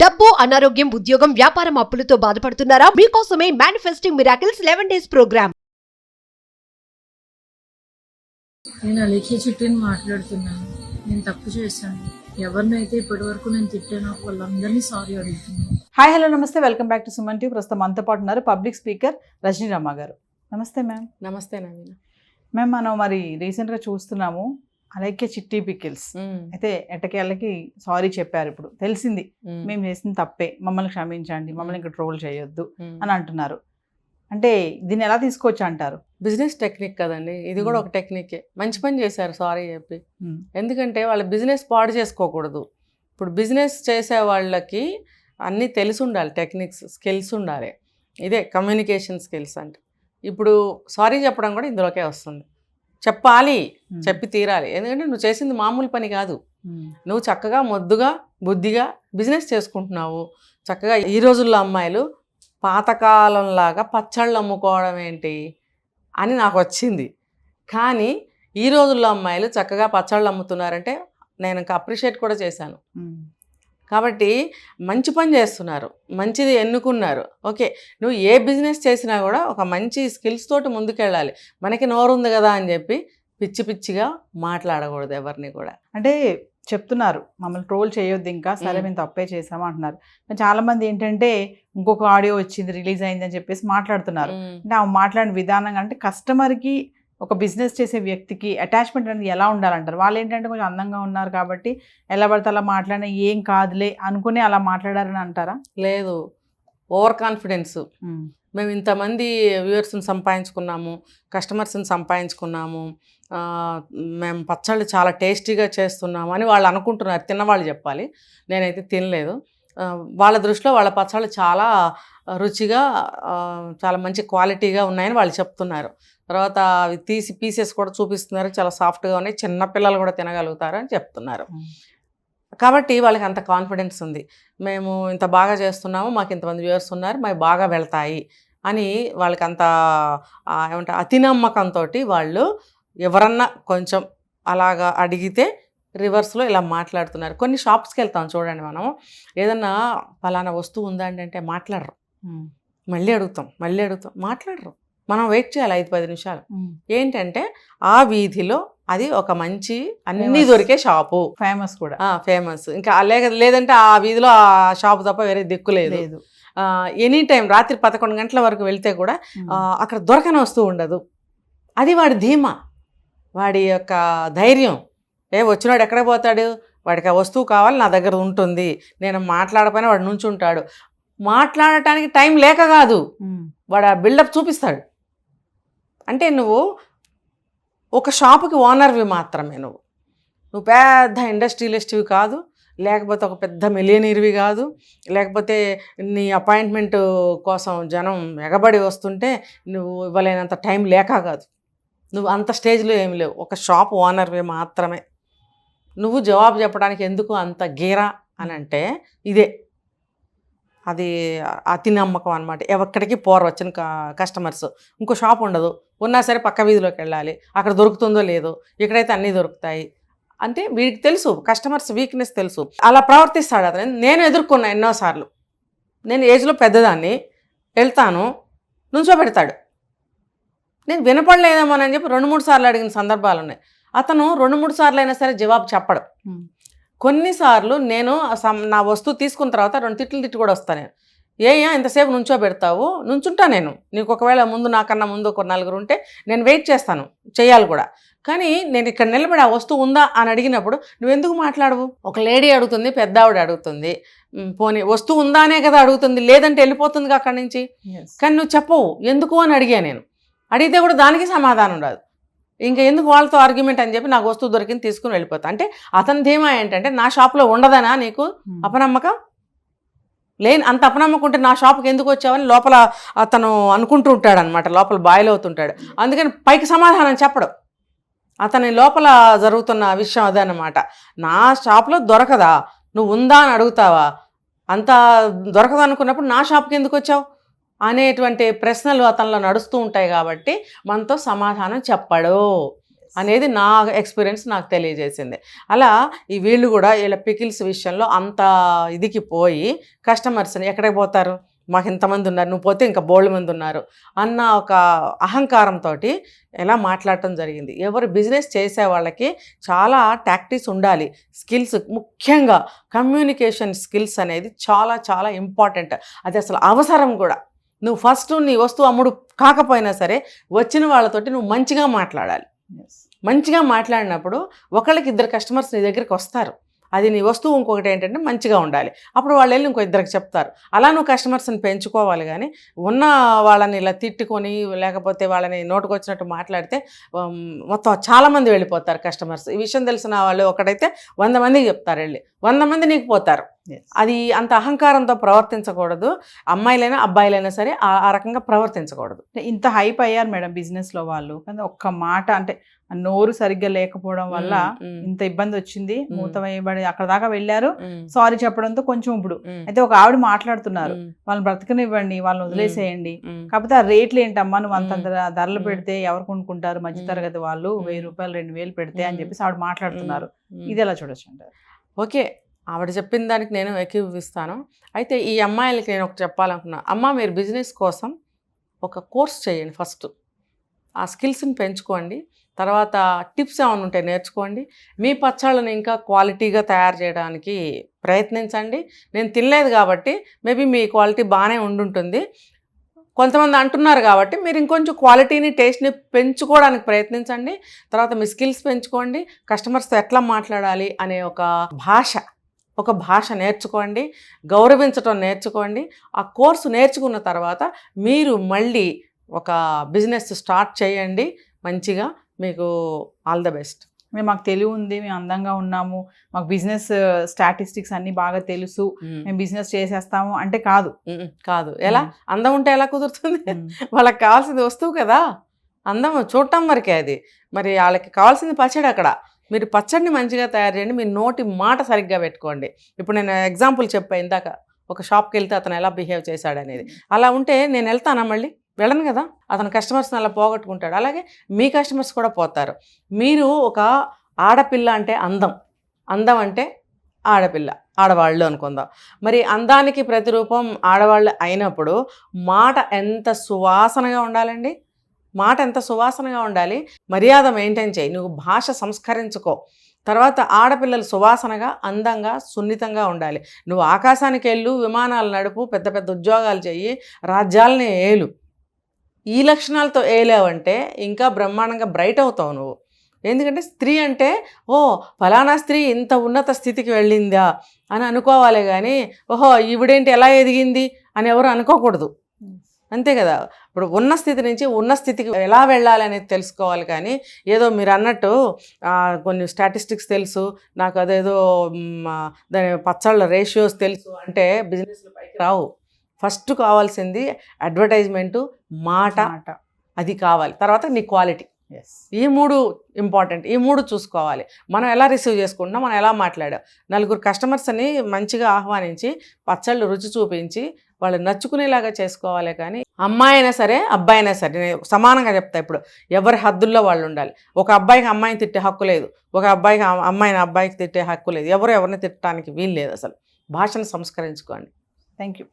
డబ్బు, అనారోగ్యం, ఉద్యోగం, వ్యాపారం అప్పులతో బాధపడుతున్నారా? మీకోసమే మేనిఫెస్టింగ్ మిరాకిల్స్ 11 days ప్రోగ్రామ్. నేను అలేఖ్య చిట్టిని మాట్లాడుతున్నాను. నేను తప్పు చేశాను. ఎవరినైతే ఇప్పటి వరకు నేను తిట్టానో వాళ్ళందరినీ సారీ అడుగుతున్నాను. హాయ్ హలో నమస్తే, welcome back to Suman TV. ప్రస్తుతం మనతో పాటు ఉన్నారు పబ్లిక్ స్పీకర్ రజనీ రమ గారు. నమస్తే మ్యామ్. నమస్తే నవీన. మ్యామ్, మనం మరి రీసెంట్గా చూస్తున్నాము అలేఖ్య చిట్టి పికిల్స్ అయితే ఎట్టకేళ్ళకి సారీ చెప్పారు. ఇప్పుడు తెలిసింది మేము చేసింది తప్పే, మమ్మల్ని క్షమించండి, మమ్మల్ని ఇంకా ట్రోల్ చేయొద్దు అని అంటున్నారు. అంటే దీన్ని ఎలా తీసుకోవచ్చు అంటారు? బిజినెస్ టెక్నిక్ కదండి, ఇది కూడా ఒక టెక్నికే. మంచి పని చేశారు సారీ చెప్పి. ఎందుకంటే వాళ్ళ బిజినెస్ పాడు చేసుకోకూడదు. ఇప్పుడు బిజినెస్ చేసే వాళ్ళకి అన్నీ తెలిసి ఉండాలి, టెక్నిక్స్, స్కిల్స్ ఉండాలి. ఇదే కమ్యూనికేషన్ స్కిల్స్ అంటే. ఇప్పుడు సారీ చెప్పడం కూడా ఇందులోకే వస్తుంది. చెప్పాలి, చెప్పి తీరాలి. ఎందుకంటే నువ్వు చేసింది మామూలు పని కాదు. నువ్వు చక్కగా మొద్దుగా బుద్ధిగా బిజినెస్ చేసుకుంటున్నావు. చక్కగా ఈ రోజుల్లో అమ్మాయిలు పాతకాలంలాగా పచ్చళ్ళు అమ్ముకోవడం ఏంటి అని నాకు వచ్చింది. కానీ ఈ రోజుల్లో అమ్మాయిలు చక్కగా పచ్చళ్ళు అమ్ముతున్నారంటే నేను ఇంకా అప్రిషియేట్ కూడా చేశాను. కాబట్టి మంచి పని చేస్తున్నారు, మంచిది ఎన్నుకున్నారు. ఓకే, నువ్వు ఏ బిజినెస్ చేసినా కూడా ఒక మంచి స్కిల్స్ తోటి ముందుకెళ్ళాలి. మనకి నోరు ఉంది కదా అని చెప్పి పిచ్చి పిచ్చిగా మాట్లాడకూడదు ఎవరిని కూడా. అంటే చెప్తున్నారు మమ్మల్ని ట్రోల్ చేయొద్దు, ఇంకా సరే మేము తప్పే చేసాము అంటున్నారు. చాలామంది ఏంటంటే ఇంకొక ఆడియో వచ్చింది, రిలీజ్ అయింది అని చెప్పేసి మాట్లాడుతున్నారు. అంటే ఆ మాట్లాడిన విధానం అంటే కస్టమర్కి, ఒక బిజినెస్ చేసే వ్యక్తికి అటాచ్మెంట్ అనేది ఎలా ఉండాలంటారు? వాళ్ళు ఏంటంటే కొంచెం అందంగా ఉన్నారు కాబట్టి ఎలా పడితే అలా మాట్లాడినా ఏం కాదులే అనుకుని అలా మాట్లాడారని అంటారా? లేదు, ఓవర్ కాన్ఫిడెన్స్. మేము ఇంతమంది వ్యూవర్స్ని సంపాదించుకున్నాము, కస్టమర్స్ని సంపాదించుకున్నాము, మేము పచ్చళ్ళు చాలా టేస్టీగా చేస్తున్నాము అని వాళ్ళు అనుకుంటున్నారు. తిన్నవాళ్ళు చెప్పాలి, నేనైతే తినలేదు. వాళ్ళ దృష్టిలో వాళ్ళ పచ్చళ్ళు చాలా రుచిగా, చాలా మంచి క్వాలిటీగా ఉన్నాయని వాళ్ళు చెప్తున్నారు. తర్వాత అవి తీసి పీసెస్ కూడా చూపిస్తున్నారు, చాలా సాఫ్ట్గా ఉన్నాయి, చిన్నపిల్లలు కూడా తినగలుగుతారు అని చెప్తున్నారు. కాబట్టి వాళ్ళకి అంత కాన్ఫిడెన్స్ ఉంది. మేము ఇంత బాగా చేస్తున్నాము, మాకు ఇంతమంది వ్యూవర్స్ ఉన్నారు, మాకు బాగా వెళ్తాయి అని వాళ్ళకి అంత ఏమంటారు అతి నమ్మకంతో వాళ్ళు ఎవరన్నా కొంచెం అలాగా అడిగితే రివర్స్లో ఇలా మాట్లాడుతున్నారు. కొన్ని షాప్స్కి వెళ్తాం చూడండి, మనం ఏదన్నా ఫలానా వస్తువు ఉందా అంటే మాట్లాడరు, మళ్ళీ అడుగుతాం మాట్లాడరు. మనం వెయిట్ చేయాలి 5-10 నిమిషాలు. ఏంటంటే ఆ వీధిలో అది ఒక మంచి అన్నీ దొరికే షాపు, ఫేమస్ కూడా, ఫేమస్. ఇంకా లేదంటే ఆ వీధిలో ఆ షాపు తప్ప వేరే దిక్కు లేదు. ఎనీ టైం రాత్రి 11 గంటల వరకు వెళ్తే కూడా అక్కడ దొరకని వస్తువు ఉండదు. అది వాడి ధీమా, వాడి యొక్క ధైర్యం. వచ్చినాడు ఎక్కడ పోతాడు, వాడికి ఆ వస్తువు కావాలి, నా దగ్గర ఉంటుంది, నేను మాట్లాడకపోయినా వాడు నుంచుంటాడు. మాట్లాడటానికి టైం లేక కాదు, వాడు ఆ బిల్డప్ చూపిస్తాడు. అంటే నువ్వు ఒక షాపుకి ఓనర్వి మాత్రమే, నువ్వు పెద్ద ఇండస్ట్రియలిస్ట్వి కాదు, లేకపోతే ఒక పెద్ద మిలియనీర్వి కాదు, లేకపోతే నీ అపాయింట్మెంట్ కోసం జనం ఎగబడి వస్తుంటే నువ్వు ఇవ్వలేనంత టైం లేక కాదు. నువ్వు అంత స్టేజ్లో ఏమి లేవు, ఒక షాప్ ఓనర్వి మాత్రమే. నువ్వు జవాబు చెప్పడానికి ఎందుకు అంత గీరా అని అంటే ఇదే, అది అతి నమ్మకం అనమాట. ఎక్కడికి పోరు వచ్చిన కస్టమర్స్. ఇంకో షాప్ ఉండదు, ఉన్నా సరే పక్క వీధిలోకి వెళ్ళాలి, అక్కడ దొరుకుతుందో లేదో, ఇక్కడైతే అన్నీ దొరుకుతాయి అంటే వీడికి తెలుసు, కస్టమర్స్ వీక్నెస్ తెలుసు, అలా ప్రవర్తిస్తాడు అతను. నేను ఎదుర్కొన్నా ఎన్నోసార్లు. నేను ఏజ్లో పెద్దదాన్ని, వెళ్తాను, నుంచోబెడతాడు. నేను వినపడలేదేమోనని చెప్పి 2-3 సార్లు అడిగిన సందర్భాలు ఉన్నాయి. అతను 2-3 సార్లు అయినా సరే జవాబు చెప్పడు. కొన్నిసార్లు నేను నా వస్తువు తీసుకున్న తర్వాత 2 తిట్లు కూడా వస్తాను. నేను ఇంతసేపు నుంచోబెడతావు? నుంచుంటా నేను. నీకు ఒకవేళ ముందు నాకన్నా ముందు ఒక 4 ఉంటే నేను వెయిట్ చేస్తాను, చేయాలి కూడా. కానీ నేను ఇక్కడ నిలబడి ఆ వస్తువు ఉందా అని అడిగినప్పుడు నువ్వెందుకు మాట్లాడవు? ఒక లేడీ అడుగుతుంది, పెద్ద ఆవిడ అడుగుతుంది, పోనీ వస్తువు ఉందా అనే కదా అడుగుతుంది, లేదంటే వెళ్ళిపోతుంది అక్కడి నుంచి. కానీ నువ్వు చెప్పవు ఎందుకు అని అడిగా నేను. అడిగితే కూడా దానికి సమాధానం రాదు. ఇంకా ఎందుకు వాళ్ళతో ఆర్గ్యుమెంట్ అని చెప్పి నాకు వస్తువు దొరికింది తీసుకుని వెళ్ళిపోతా. అంటే అతని ధీమా ఏంటంటే నా షాప్లో ఉండదనా నీకు అపనమ్మకం? లేని అంత అపనమ్మకం ఉంటే నా షాప్కి ఎందుకు వచ్చావని లోపల అతను అనుకుంటూ ఉంటాడు అనమాట, లోపల బాయిల్ అవుతుంటాడు. అందుకని పైకి సమాధానం చెప్పడు. అతని లోపల జరుగుతున్న విషయం అదనమాట. నా షాప్లో దొరకదా, నువ్వు ఉందా అని అడుగుతావా? అంత దొరకదు అనుకున్నప్పుడు నా షాప్కి ఎందుకు వచ్చావు అనేటువంటి ప్రశ్నలు అతనిలో నడుస్తూ ఉంటాయి. కాబట్టి మనతో సమాధానం చెప్పడు. అనేది నా ఎక్స్పీరియన్స్ నాకు తెలియజేసింది. అలా ఈ వీళ్ళు కూడా వీళ్ళ పికిల్స్ విషయంలో అంత ఇదికి పోయి కస్టమర్స్ని ఎక్కడికి పోతారు, మాకు ఇంతమంది ఉన్నారు, నువ్వు పోతే ఇంకా బోల్డ్ మంది ఉన్నారు అన్న ఒక అహంకారంతో ఎలా మాట్లాడటం జరిగింది. ఎవరు బిజినెస్ చేసే వాళ్ళకి చాలా టాక్టిక్స్ ఉండాలి, స్కిల్స్, ముఖ్యంగా కమ్యూనికేషన్ స్కిల్స్ అనేది చాలా చాలా ఇంపార్టెంట్. అది అసలు అవసరం కూడా. నువ్వు ఫస్ట్ నీ వస్తువు అమ్ముడు కాకపోయినా సరే వచ్చిన వాళ్ళతోటి నువ్వు మంచిగా మాట్లాడాలి. మంచిగా మాట్లాడినప్పుడు ఒకళ్ళకి ఇద్దరు కస్టమర్స్ నీ దగ్గరికి వస్తారు. అది నీ వస్తువు ఇంకొకటి ఏంటంటే మంచిగా ఉండాలి. అప్పుడు వాళ్ళు వెళ్ళి ఇంకో ఇద్దరికి చెప్తారు. అలా నువ్వు కస్టమర్స్ని పెంచుకోవాలి. కానీ ఉన్న వాళ్ళని ఇలా తిట్టుకొని లేకపోతే వాళ్ళని నోటుకు వచ్చినట్టు మాట్లాడితే మొత్తం చాలామంది వెళ్ళిపోతారు కస్టమర్స్. ఈ విషయం తెలిసిన వాళ్ళు ఒకటైతే 100 మందికి చెప్తారు, వెళ్ళి 100 మంది నీకు పోతారు. అది అంత అహంకారంతో ప్రవర్తించకూడదు. అమ్మాయిలైనా అబ్బాయిలైనా సరే ఆ రకంగా ప్రవర్తించకూడదు. ఇంత హైప్ అయ్యారు మేడం బిజినెస్లో వాళ్ళు, కానీ ఒక్క మాట అంటే నోరు సరిగ్గా లేకపోవడం వల్ల ఇంత ఇబ్బంది వచ్చింది. మూత వేయబడి అక్కడ దాకా వెళ్ళారు. సారీ చెప్పడంతో కొంచెం ఇప్పుడు అయితే ఒక ఆవిడ మాట్లాడుతున్నారు, వాళ్ళని బ్రతకనివ్వండి, వాళ్ళని వదిలేసేయండి, కాకపోతే ఆ రేట్లు ఏంటమ్మా, నువ్వు అంత ధరలు పెడితే ఎవరు కొనుక్కుంటారు, మధ్య తరగతి వాళ్ళు 1000 రూపాయలు 2000 పెడితే అని చెప్పేసి ఆవిడ మాట్లాడుతున్నారు. ఇది ఎలా చూడొచ్చు అంటారు? ఓకే, ఆవిడ చెప్పిన దానికి నేను ఏకీభవిస్తాను. అయితే ఈ అమ్మాయిలకి నేను ఒకటి చెప్పాలనుకున్నా. అమ్మ, మీరు బిజినెస్ కోసం ఒక కోర్స్ చేయండి. ఫస్ట్ ఆ స్కిల్స్ని పెంచుకోండి. తర్వాత టిప్స్ ఏమైనా ఉంటే నేర్చుకోండి. మీ పచ్చళ్ళని ఇంకా క్వాలిటీగా తయారు చేయడానికి ప్రయత్నించండి. నేను తినలేదు కాబట్టి మేబీ మీ క్వాలిటీ బాగానే ఉండుంటుంది. కొంతమంది అంటున్నారు కాబట్టి మీరు ఇంకొంచెం క్వాలిటీని, టేస్ట్ని పెంచుకోవడానికి ప్రయత్నించండి. తర్వాత మీ స్కిల్స్ పెంచుకోండి. కస్టమర్స్తో ఎట్లా మాట్లాడాలి అనే ఒక భాష నేర్చుకోండి. గౌరవించడం నేర్చుకోండి. ఆ కోర్సు నేర్చుకున్న తర్వాత మీరు మళ్ళీ ఒక బిజినెస్ స్టార్ట్ చేయండి మంచిగా. మీకు ఆల్ ద బెస్ట్. మాకు తెలివి ఉంది, మేము అందంగా ఉన్నాము, మాకు బిజినెస్ స్టాటిస్టిక్స్ అన్ని బాగా తెలుసు, మేము బిజినెస్ చేసేస్తాము అంటే కాదు. ఎలా అందం ఉంటే ఎలా కుదురుతుంది? వాళ్ళకి కావాల్సింది వస్తువు కదా, అందం చూడటం వరకే అది. మరి వాళ్ళకి కావాల్సింది పచ్చడి. అక్కడ మీరు పచ్చడిని మంచిగా తయారు చేయండి. మీ నోటి మాట సరిగ్గా పెట్టుకోండి. ఇప్పుడు నేను ఎగ్జాంపుల్ చెప్పా ఇందాక, ఒక షాప్కి వెళ్తే అతను ఎలా బిహేవ్ చేశాడనేది. అలా ఉంటే నేను వెళ్తానా? మళ్ళీ వెళ్ళను కదా. అతను కస్టమర్స్ని అలా పోగొట్టుకుంటాడు. అలాగే మీ కస్టమర్స్ కూడా పోతారు. మీరు ఒక ఆడపిల్ల అంటే అందం అంటే ఆడవాళ్ళు అనుకుందాం. మరి అందానికి ప్రతిరూపం ఆడవాళ్ళు అయినప్పుడు మాట ఎంత సువాసనగా ఉండాలండి. మర్యాద మెయింటైన్ చేయి. నువ్వు భాష సంస్కరించుకో. తర్వాత ఆడపిల్లలు సువాసనగా, అందంగా, సున్నితంగా ఉండాలి. నువ్వు ఆకాశానికి వెళ్ళు, విమానాలు నడుపు, పెద్ద పెద్ద ఉద్యోగాలు చెయ్యి, రాజ్యాలని ఏలు. ఈ లక్షణాలతో ఏలావంటే ఇంకా బ్రహ్మాండంగా బ్రైట్ అవుతావు నువ్వు. ఎందుకంటే స్త్రీ అంటే ఫలానా స్త్రీ ఇంత ఉన్నత స్థితికి వెళ్ళిందా అని అనుకోవాలి. కానీ ఈవిడేంటి ఎలా ఎదిగింది అని ఎవరు అనుకోకూడదు. అంతే కదా. ఇప్పుడు ఉన్న స్థితి నుంచి ఉన్న స్థితికి ఎలా వెళ్ళాలి అనేది తెలుసుకోవాలి. కానీ ఏదో మీరు అన్నట్టు కొన్ని స్టాటిస్టిక్స్ తెలుసు, నాకు అదేదో దాని పచ్చళ్ళ రేషియోస్ తెలుసు అంటే బిజినెస్లో పైకి రావు. ఫస్ట్ కావాల్సింది అడ్వర్టైజ్మెంటు, మాట, అది కావాలి. తర్వాత నీ క్వాలిటీ. ఈ 3 ఇంపార్టెంట్. ఈ 3 చూసుకోవాలి. మనం ఎలా రిసీవ్ చేసుకుంటున్నాం, మనం ఎలా మాట్లాడాం. 4 కస్టమర్స్ని మంచిగా ఆహ్వానించి పచ్చళ్ళు రుచి చూపించి వాళ్ళు నచ్చుకునేలాగా చేసుకోవాలి. కానీ అమ్మాయి అయినా సరే అబ్బాయి అయినా సరే, నేను సమానంగా చెప్తా. ఇప్పుడు ఎవరి హద్దుల్లో వాళ్ళు ఉండాలి. ఒక అబ్బాయికి అమ్మాయిని తిట్టే హక్కు లేదు, ఒక అబ్బాయికి అబ్బాయికి తిట్టే హక్కు లేదు. ఎవరిని తిట్టడానికి వీలు లేదు. అసలు భాషను సంస్కరించుకోండి. Thank you.